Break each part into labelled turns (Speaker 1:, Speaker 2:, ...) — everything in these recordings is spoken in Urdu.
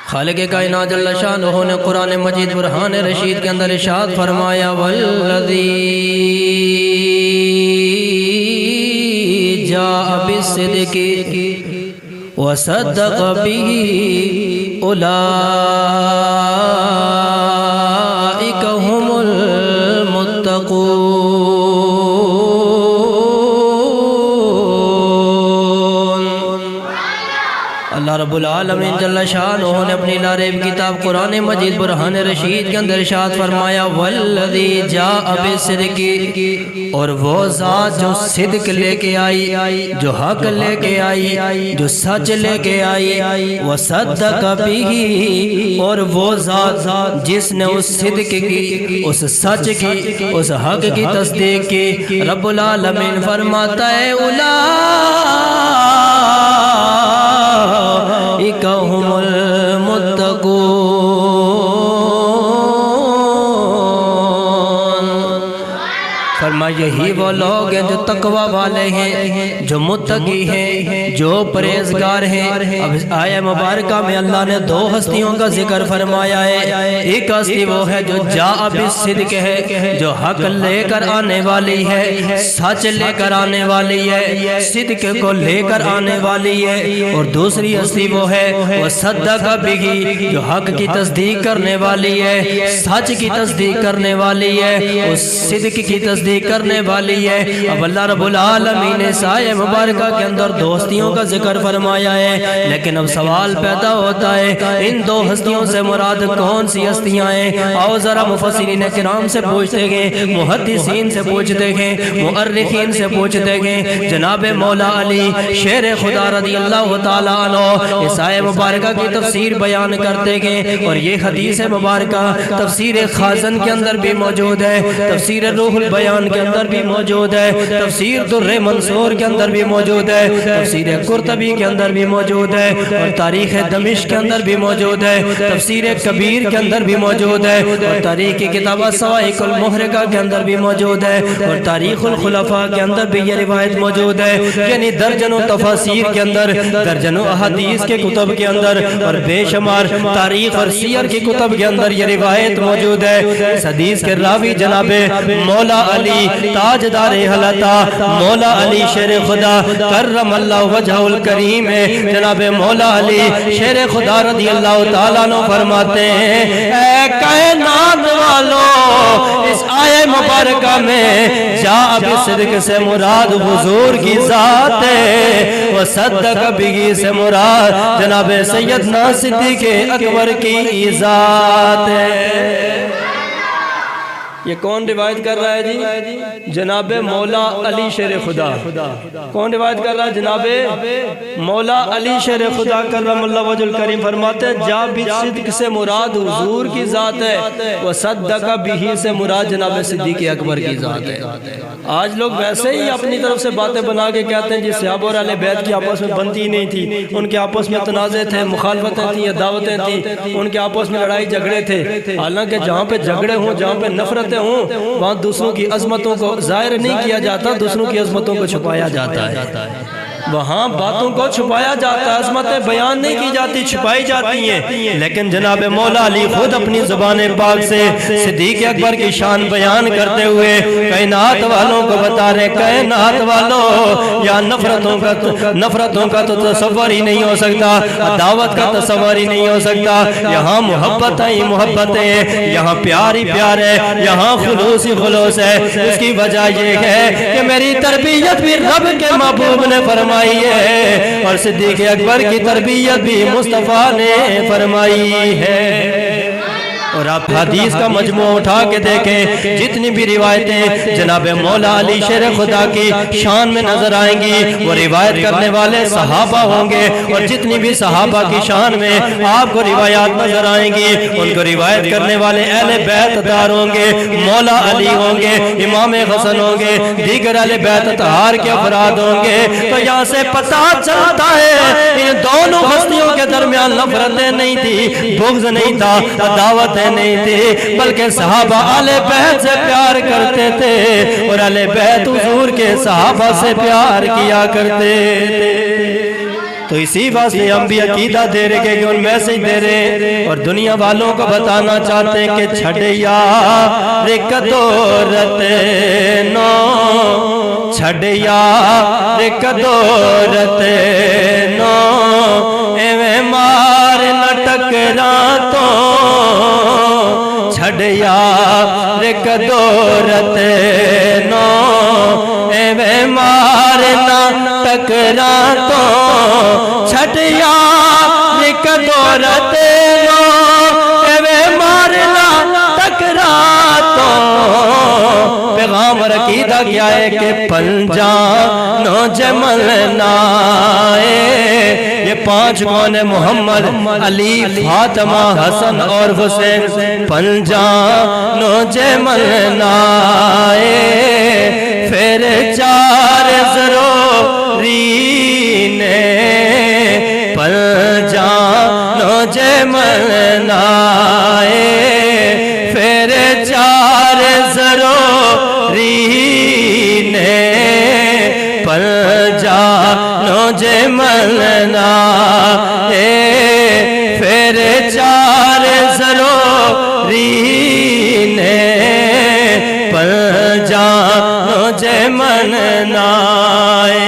Speaker 1: خالق کائنات جل شانہ نے قرآن مجید برہان رشید کے اندر ارشاد فرمایا والذی جاء بالصدق وصدق به اولئک هم المتقون۔ اللہ رب العالمین جل شانہ نے اپنی لا ریب کتاب قرآن مجید برہان رشید کے اندر ارشاد فرمایا والذی جاء بالصدق، اور وہ ذات جو صدق لے کے آئی، جو حق لے کے آئی، جو سچ لے کے آئی، وصدق به، اور وہ ذات جس نے اس صدق کی، اس سچ کی، اس حق کی تصدیق کی، رب العالمین فرماتا ہے اولئک هم المتقون۔ فرمایا یہی وہ لوگ ہیں جو تقوی والے ہیں، جو متقی ہیں، جو پرہیزگار ہیں۔ اب اس آیہ مبارکہ میں اللہ نے دو ہستیوں کا ذکر فرمایا ہے۔ ایک ہستی وہ ہے جو جاء بالصدق ہے، جو حق لے کر آنے والی ہے، سچ لے کر آنے والی ہے، صدق کو لے کر آنے والی ہے۔ اور دوسری ہستی وہ ہے وہ صدق بہ، جو حق کی تصدیق کرنے والی ہے، سچ کی تصدیق کرنے والی ہے، اس صدق کی تصدیق کرنے والی ہے۔ اب اللہ رب العالمین نے اس آیہ مبارکہ کے اندر دو ہستیوں کا ذکر فرمایا ہے، لیکن اب سوال پیدا ہوتا ہے ان دو ہستیوں سے مراد کون سی ہستیاں ہیں؟ آؤ ذرا مفسرین کرام سے پوچھتے گئے، محدثین سے پوچھتے گئے، مؤرخین سے پوچھتے گئے۔ جناب مولا علی شیر خدا رضی اللہ تعالیٰ عنہ اس آیہ مبارکہ کی تفسیر بیان کرتے گئے، اور یہ حدیث مبارکہ تفسیر خازن کے اندر بھی موجود ہے، تفسیر روح البیان کے اندر بھی موجود ہے، تفسیر در منصور کے اندر بھی موجود ہے، تفسیر قرطبی کے اندر بھی موجود ہے، اور تاریخ دمشق کے اندر بھی موجود ہے، تفسیر کبیر کے اندر بھی موجود ہے، اور تاریخ کتاب الصواعق المحرقہ کے اندر بھی موجود ہے، اور تاریخ الخلفاء کے اندر بھی یہ روایت موجود ہے۔ یعنی درجنوں تفاسیر کے اندر، درجنوں احادیث کے کتب کے اندر، اور بے شمار تاریخ اور سیر کی کتب کے اندر یہ روایت موجود ہے۔ اس حدیث کے راوی جناب مولا علی تاجدار حلتا، مولا علی شیر خدا کرم اللہ وجہ الکریم ہے۔ جناب مولا علی شیر خدا رضی اللہ تعالیٰ عنہ فرماتے ہیں اے کائنات والو، اس آیہ مبارکہ میں جاء بالصدق سے مراد حضور کی ذات ہے، وصدق بہ سے مراد جناب سیدنا صدیق اکبر کی ذات ہے۔ یہ کون روایت کر رہا ہے جی؟ جناب مولا علی شیر خدا۔ کون روایت کر رہا ہے؟ جناب مولا علی شیر خدا کرم اللہ وجہ الکریم فرماتے ہیں جاء بالصدق سے مراد حضور کی ذات ہے، وصدق بہ سے مراد جناب صدیق اکبر کی ذات ہے۔ آج لوگ ویسے ہی اپنی طرف سے باتیں بنا کے کہتے ہیں جی صحابہ اور اہل بیت کی آپس میں بنتی نہیں تھی، ان کے آپس میں تنازع تھے، مخالفتیں تھیں یا دعوتیں تھیں، ان کے آپس میں لڑائی جھگڑے تھے۔ حالانکہ جہاں پہ جھگڑے ہوں، جہاں پہ نفرتیں ہوں، وہاں دوسروں کی عظمتوں کو ظاہر نہیں کیا جاتا، دوسروں کی عظمتوں کو چھپایا جاتا ہے۔ وہاں باتوں کو چھپایا جاتا ہے، عظمتیں بیان نہیں کی جاتی، چھپائی جاتی ہیں۔ لیکن جناب مولا علی خود اپنی زبان پاک سے صدیق اکبر کی شان بیان کرتے ہوئے کائنات والوں کو بتا رہے کائنات والوں، یہاں نفرتوں کا تو تصور ہی نہیں ہو سکتا، عداوت کا تصور ہی نہیں ہو سکتا، یہاں محبت ہی محبت ہے، یہاں پیار ہی پیار ہے، یہاں خلوص ہی خلوص ہے۔ اس کی وجہ یہ ہے کہ میری تربیت بھی رب کے محبوب نے فرمائی ہے، اور صدیق اکبر کی تربیت بھی مصطفیٰ نے فرمائی ہے۔ اور آپ حدیث کا مجموعہ اٹھا کے دیکھیں، جتنی بھی روایتیں جناب مولا علی شیر خدا کی شان میں نظر آئیں گی، وہ روایت کرنے والے صحابہ ہوں گے، اور جتنی بھی صحابہ کی شان میں آپ کو روایات نظر آئیں گی، ان کو روایت کرنے والے اہل بیت دار ہوں گے، مولا علی ہوں گے، امام حسن ہوں گے، دیگر اہل بیت اطہار کے افراد ہوں گے۔ تو یہاں سے پتہ چلتا ہے ان دونوں ہستیوں کے درمیان نفرتیں نہیں تھی، بغض نہیں تھا، عداوت نہیں تھی، بلکہ صحابہ اہل بیت سے پیار کرتے تھے، اور اہل بیت حضور کے صحابہ سے پیار کیا کرتے تھے۔ تو اسی واسطے ہم بھی عقیدہ دے رہے کہ ان میسج دے رہے اور دنیا والوں کو بتانا چاہتے ہیں کہ چھڑے یار قدورت نو چھڑے یار قدورت نو ایویں مار نہ ٹکرا تو چھڑ یار قدورت نو ایویں مار نہ ٹکرا تو چھڑ یار قدورت نو ایویں مار نہ ٹکرا تو پیغام عقیدہ کیا ہے کہ پنجانو جمل نائے یہ پانچ کون ہے محمد علی فاطمہ حسن اور حسین پنجانو جمل نائے پھر چار ضروری نے پنجانو جمل نائے پھر چار ضروری نے پنجانو جمل نائے پھر چار ضروری نے پنجانو جمل نائے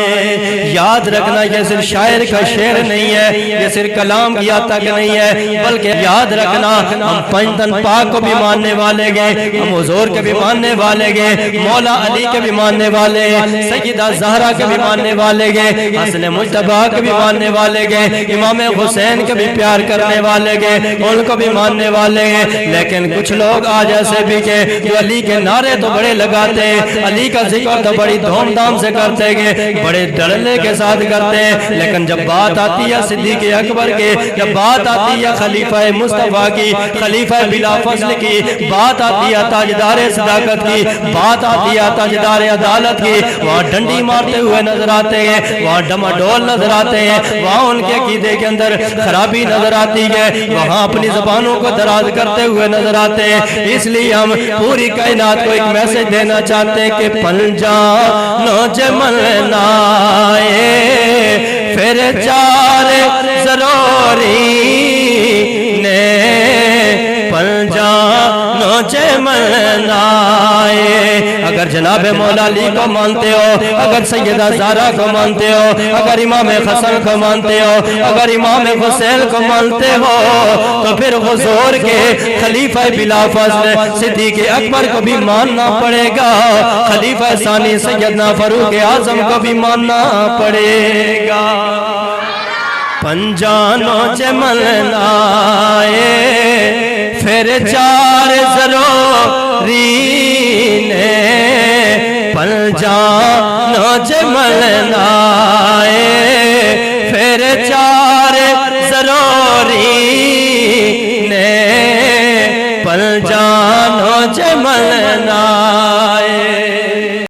Speaker 1: یاد رکھنا یہ صرف شاعر کا شعر نہیں ہے یہ صرف کلام کیا تک نہیں ہے بلکہ یاد رکھنا ہم پنجتن پاک کو بھی ماننے والے گئے ہم حضور کے بھی ماننے والے گئے مولا علی کے بھی ماننے والے گئے سیدہ زہرا کے بھی ماننے والے گئے حسن مجتبیٰ کے بھی ماننے والے گئے امام حسین کے بھی پیار کرنے والے گئے ان کو بھی ماننے والے گئے لیکن کچھ لوگ آج ایسے بھی کہ جو علی کے نعرے تو بڑے لگاتے ہیں علی کا ذکر تو بڑی دھوم دھام سے کرتے گئے بڑے ڈرلے کے ساتھ کرتے ہیں لیکن جب بات آتی ہے صدیق اکبر کے جب بات آتی ہے خلیفہ مصطفیٰ کی خلیفہ بلا فضل کی بات آتی ہے تاجدار صداقت کی بات آتی ہے تاجدار عدالت کی وہاں ڈنڈی مارتے ہوئے نظر آتے ہیں وہاں ڈماڈول نظر آتے ہیں وہاں ان کے عقیدے کے اندر خرابی نظر آتی ہے وہاں اپنی زبانوں کو دراز کرتے ہوئے نظر آتے ہیں اس لیے ہم پوری کائنات کو ایک میسج دینا چاہتے ہیں کہ پنجانو جمل نائے پھر چار ضروری نے پنجانو جمل نائے اگر جناب مولا علی کو مانتے ہو اگر سیدہ زہرا کو مانتے ہو اگر امام حسن کو مانتے ہو اگر امام حسین کو مانتے ہو تو پھر حضور کے خلیفہ بلا فضل صدیق اکبر کو بھی ماننا پڑے گا خلیفہ ثانی سیدنا فاروق اعظم کو بھی ماننا پڑے گا پنجانو جمل نائے پھر چار ضروری نے پنجانو جمل نائے پھر چار ضروری نے پنجانو جمل نائے